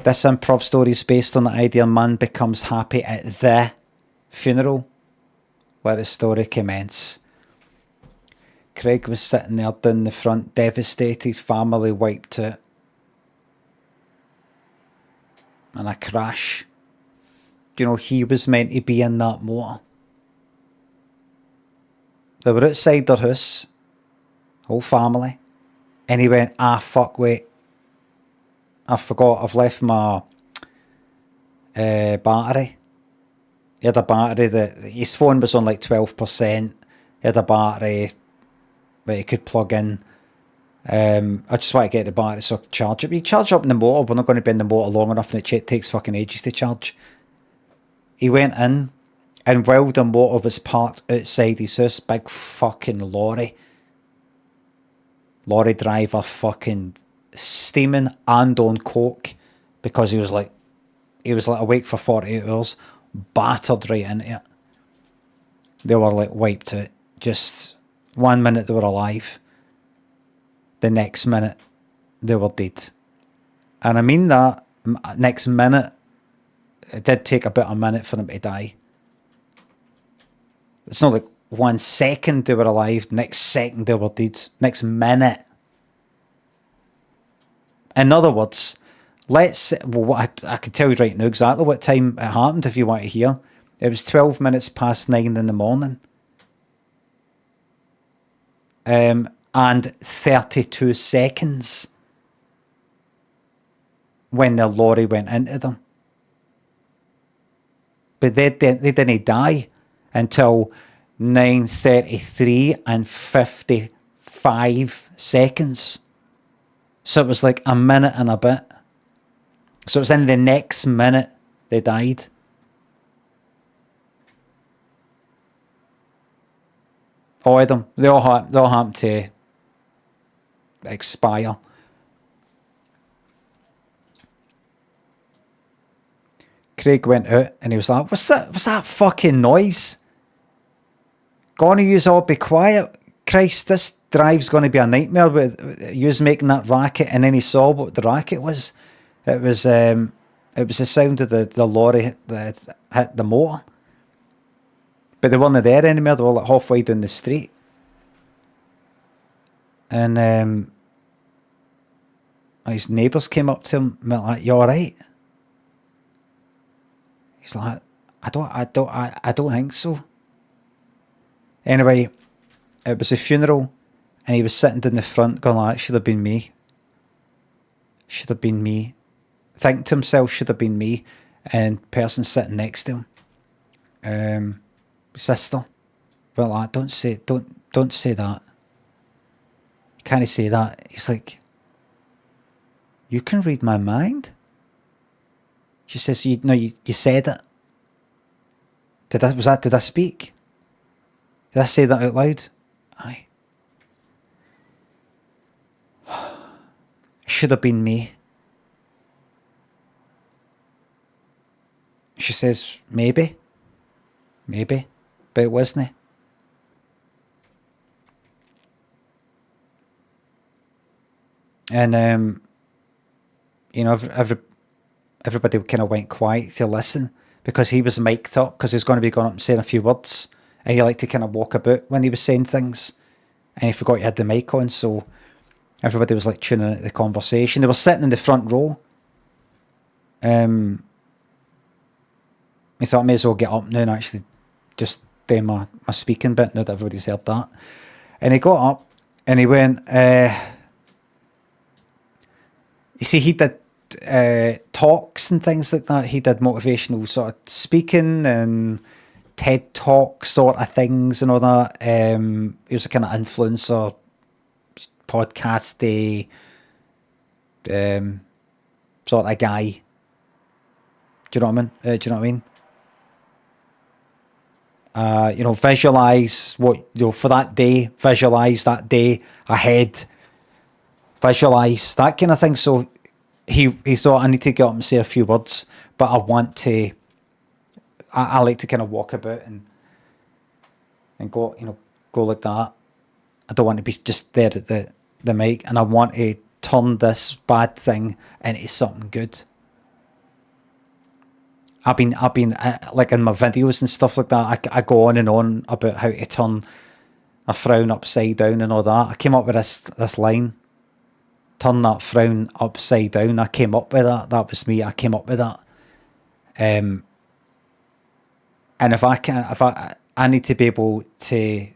This improv story is based on the idea a man becomes happy at the funeral. Let the story commence. Craig was sitting there down the front, devastated, family wiped out. And a crash. You know, he was meant to be in that motor. They were outside their house, whole family, and he went, fuck, wait, I forgot, I've left my battery. He had a battery his phone was on like 12%. He had a battery that he could plug in. I just want to get the battery so I can charge it. We charge up in the motor, we're not going to be in the motor long enough, and it takes fucking ages to charge. He went in, and while the motor was parked outside his house, big fucking lorry driver fucking steaming and on coke, because he was like awake for 48 hours, battered right into it. They were like wiped out. Just 1 minute they were alive, the next minute they were dead. And I mean that, next minute, it did take about a minute for them to die. It's not like 1 second they were alive, next second they were dead, next minute. In other words, I can tell you right now exactly what time it happened if you want to hear. It was 12 minutes past 9 in the morning. And 32 seconds when the lorry went into them. But they didn't die until 9:33 and 55 seconds. So it was like a minute and a bit. So it was in the next minute they died. All of them. They all happened to expire. Craig went out and he was like, what's that fucking noise? Gonna use all be quiet. Christ, this drive's going to be a nightmare with yous making that racket. And then he saw what the racket was. It was the sound of the lorry that hit the motor. But they weren't there anymore. They were like halfway down the street. And his neighbours came up to him and went like, you alright? He's like, I don't think so. Anyway, it was a funeral, and he was sitting in the front going like, should have been me. Should have been me. Thinking to himself, should have been me. And person sitting next to him, sister, well, like, don't say that. You can't say that. He's like, you can read my mind. She says, you said it. Did I speak? Did I say that out loud? Aye. Should have been me. She says, maybe, but it wasn't. And everybody kind of went quiet to listen, because he was mic'd up, because he was going to be going up and saying a few words, and he liked to kind of walk about when he was saying things, and he forgot he had the mic on, so everybody was like tuning into the conversation. They were sitting in the front row. He thought I may as well get up now and actually just do my speaking bit now that everybody's heard that. And he got up and he went, you see, he did talks and things like that. He did motivational sort of speaking and TED Talk sort of things and all that. He was a kind of influencer, podcasty sort of guy. Do you know what I mean? Visualize what, for that day, visualize that day ahead, visualize that kind of thing. So he thought, I need to get up and say a few words, but I want to, I like to kind of walk about and go like that. I don't want to be just there at the mic, and I want to turn this bad thing into something good. I've been like in my videos and stuff like that, I go on and on about how to turn a frown upside down and all that. I came up with this line, turn that frown upside down. I came up with that. That was me. I came up with that. And if I need to be able to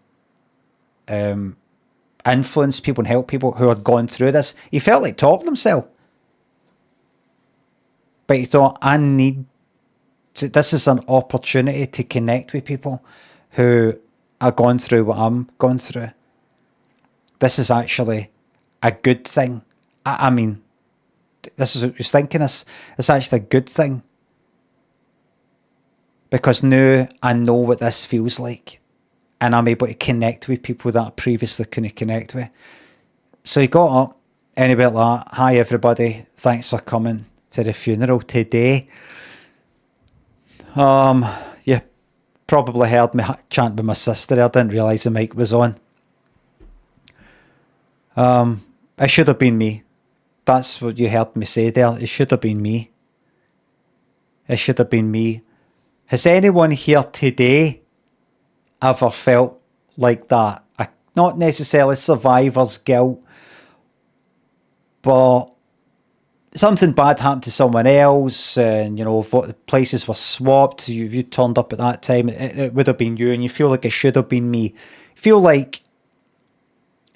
influence people and help people who are going through this. He felt like topping himself, but he thought, this is an opportunity to connect with people who are going through what I'm going through. This is actually a good thing. I mean, this is what I was thinking. It's actually a good thing, because now I know what this feels like, and I'm able to connect with people that I previously couldn't connect with. So he got up and he went like, "Hi everybody, thanks for coming to the funeral today. You probably heard me chant with my sister. I didn't realise the mic was on. It should have been me." That's what you heard me say there. It should have been me. It should have been me. Has anyone here today ever felt like that? Not necessarily survivor's guilt, but something bad happened to someone else, and the places were swapped. You turned up at that time. It would have been you, and you feel like it should have been me. You feel like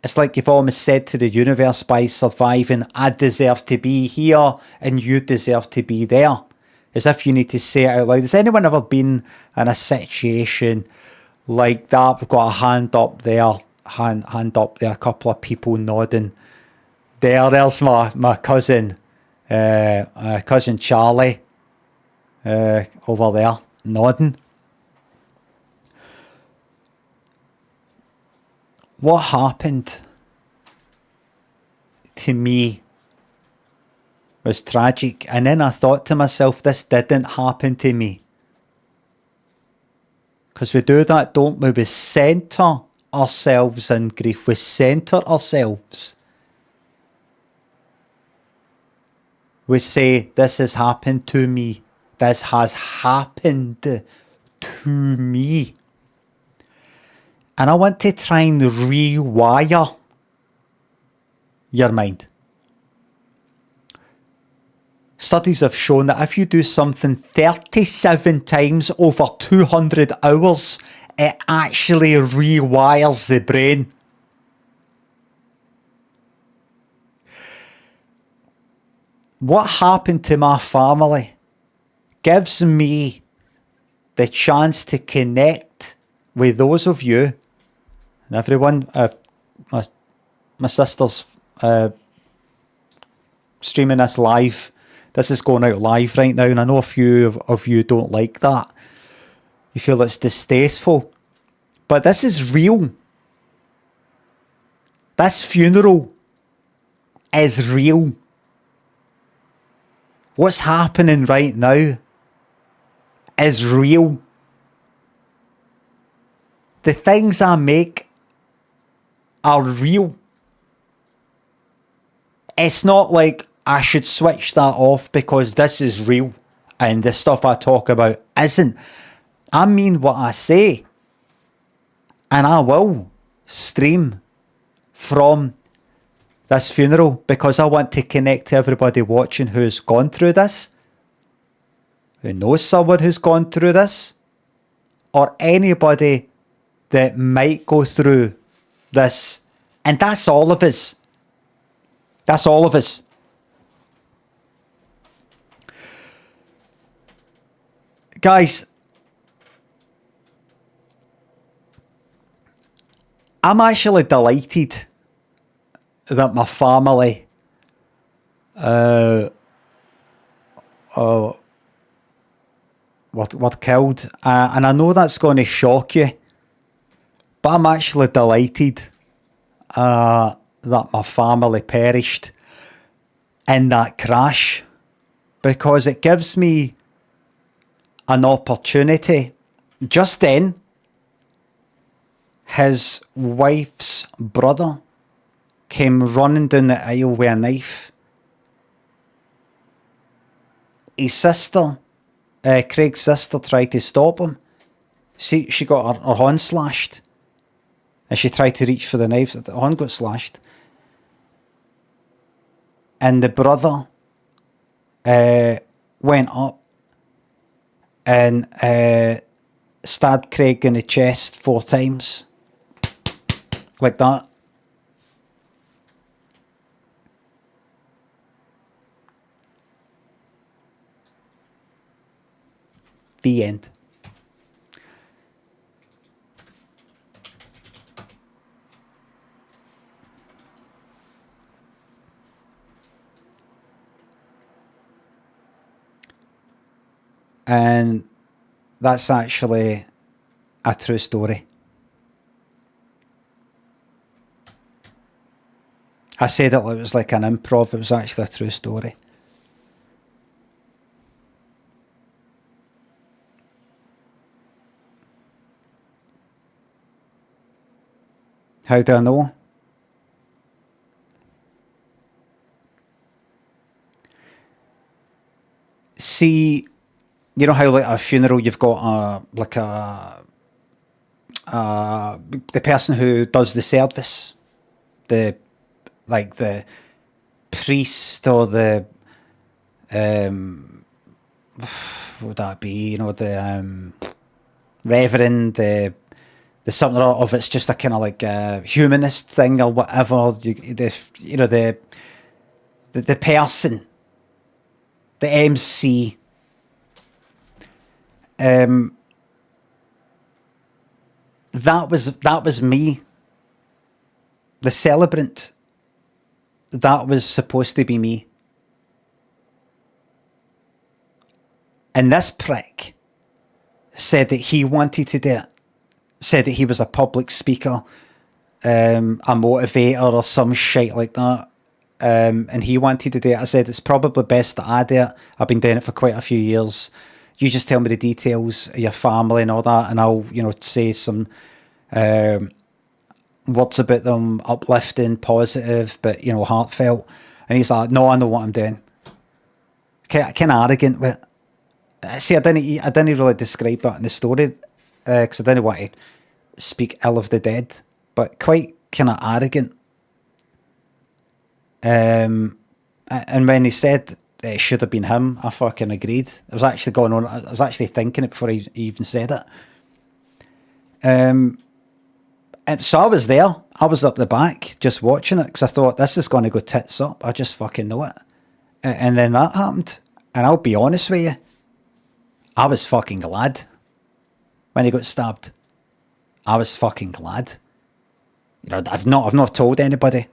it's like you've almost said to the universe, by surviving, I deserve to be here, and you deserve to be there. As if you need to say it out loud. Has anyone ever been in a situation like that? We've got a hand up there. Hand up there. A couple of people nodding. There's my cousin. Cousin Charlie. Over there. Nodding. What happened to me was tragic. And then I thought to myself, this didn't happen to me. Because we do that, don't we? We centre ourselves in grief. We centre ourselves. We say, this has happened to me. This has happened to me. And I want to try and rewire your mind. Studies have shown that if you do something 37 times over 200 hours, it actually rewires the brain. What happened to my family gives me the chance to connect with those of you and everyone. My sister's streaming this live. This is going out live right now, and I know a few of you don't like that. You feel it's distasteful. But this is real. This funeral is real. What's happening right now is real. The things I make are real. It's not like I should switch that off because this is real and the stuff I talk about isn't. I mean what I say. And I will stream from this funeral because I want to connect to everybody watching who's gone through this, who knows someone who's gone through this, or anybody that might go through this. And that's all of us. That's all of us. Guys, I'm actually delighted that my family were killed. And I know that's going to shock you, but I'm actually delighted that my family perished in that crash, because it gives me an opportunity. Just then, his wife's brother came running down the aisle with a knife. His sister Craig's sister tried to stop him. See, she got her hand slashed. And she tried to reach for the knife. The hand got slashed. And the brother went up and stabbed Craig in the chest 4 times. Like that. The end. And that's actually a true story. I said it was like an improv. It was actually a true story. How do I know? See, you know how like at a funeral you've got the person who does the service, the priest or the what would that be? You know, the reverend, the something of it's just a kind of like humanist thing or whatever. The person, the MC. That was me. The celebrant. That was supposed to be me. And this prick said that he wanted to do it. Said that he was a public speaker, a motivator or some shit like that. And he wanted to do it. I said, it's probably best that I do it. I've been doing it for quite a few years. You just tell me the details of your family and all that, and I'll, say some words about them, uplifting, positive, but, heartfelt. And he's like, no, I know what I'm doing. Kind of arrogant with it. See, I didn't really describe that in the story, because I didn't want to speak ill of the dead, but quite kind of arrogant. And when he said it should have been him, I fucking agreed. I was actually going on. I was actually thinking it before he even said it. And so I was there. I was up the back just watching it because I thought this is going to go tits up. I just fucking know it. And then that happened. And I'll be honest with you, I was fucking glad when he got stabbed. I was fucking glad. I've not told anybody.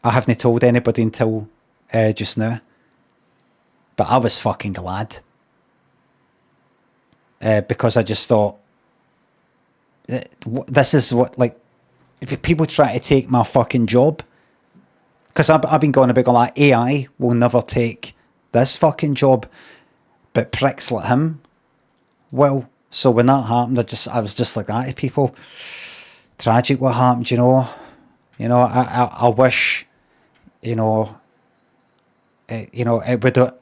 I haven't told anybody until just now. But I was fucking glad. Because I just thought, this is what, like, if people try to take my fucking job. Because I've been going about like, AI will never take this fucking job. But pricks like him will. So when that happened, I was just like that to people. Tragic what happened, I wish, it would.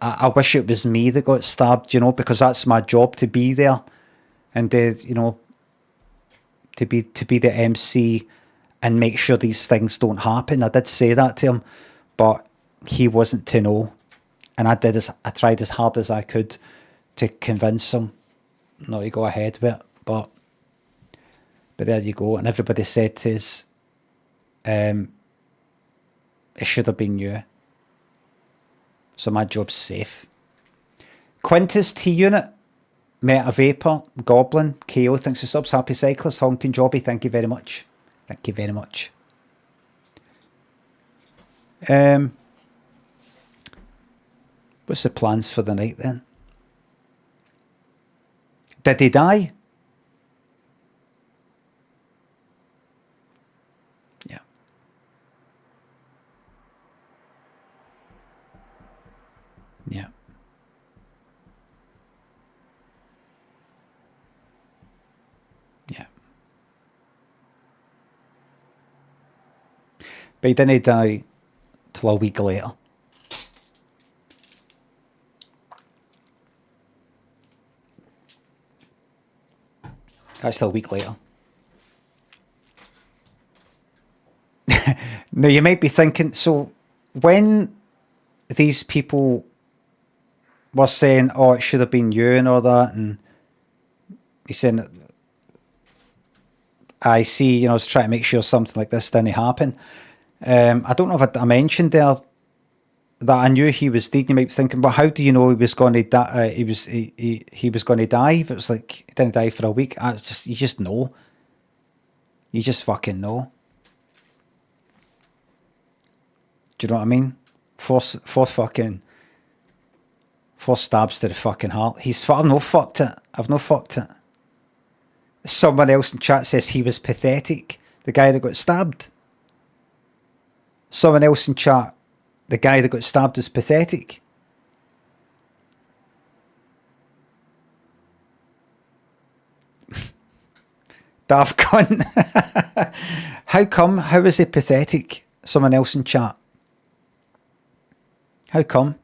I wish it was me that got stabbed, because that's my job, to be there, and to be the MC and make sure these things don't happen. I did say that to him, but he wasn't to know, and I tried as hard as I could to convince him not to go ahead with it, but there you go. And everybody said to us, it should have been you. So my job's safe. Quintus T-Unit, Meta Vapor, Goblin, KO, thanks for subs, Happy Cyclist, Honking Jobby, thank you very much. Thank you very much. What's the plans for the night then? Did he die? Yeah. Yeah. Yeah. But he didn't die till a week later. That's still a week later. Now, you might be thinking, so when these people were saying, oh, it should have been you and all that, and he's saying, I see, I was trying to make sure something like this didn't happen. I don't know if I mentioned there that I knew he was dead. You might be thinking, but how do you know he was going to die? He was going to die. If it was like he didn't die for a week, you just know. You just fucking know. Do you know what I mean? Four stabs to the fucking heart. I've no fucked it. I've no fucked it. Someone else in chat says he was pathetic. The guy that got stabbed. Someone else in chat, the guy that got stabbed is pathetic. Daft cunt. How come? How is he pathetic? Someone else in chat. How come?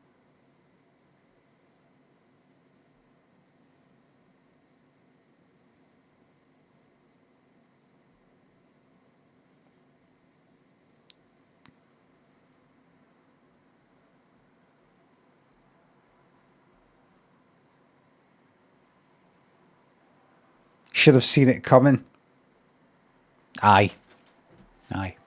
Should have seen it coming. Aye. Aye.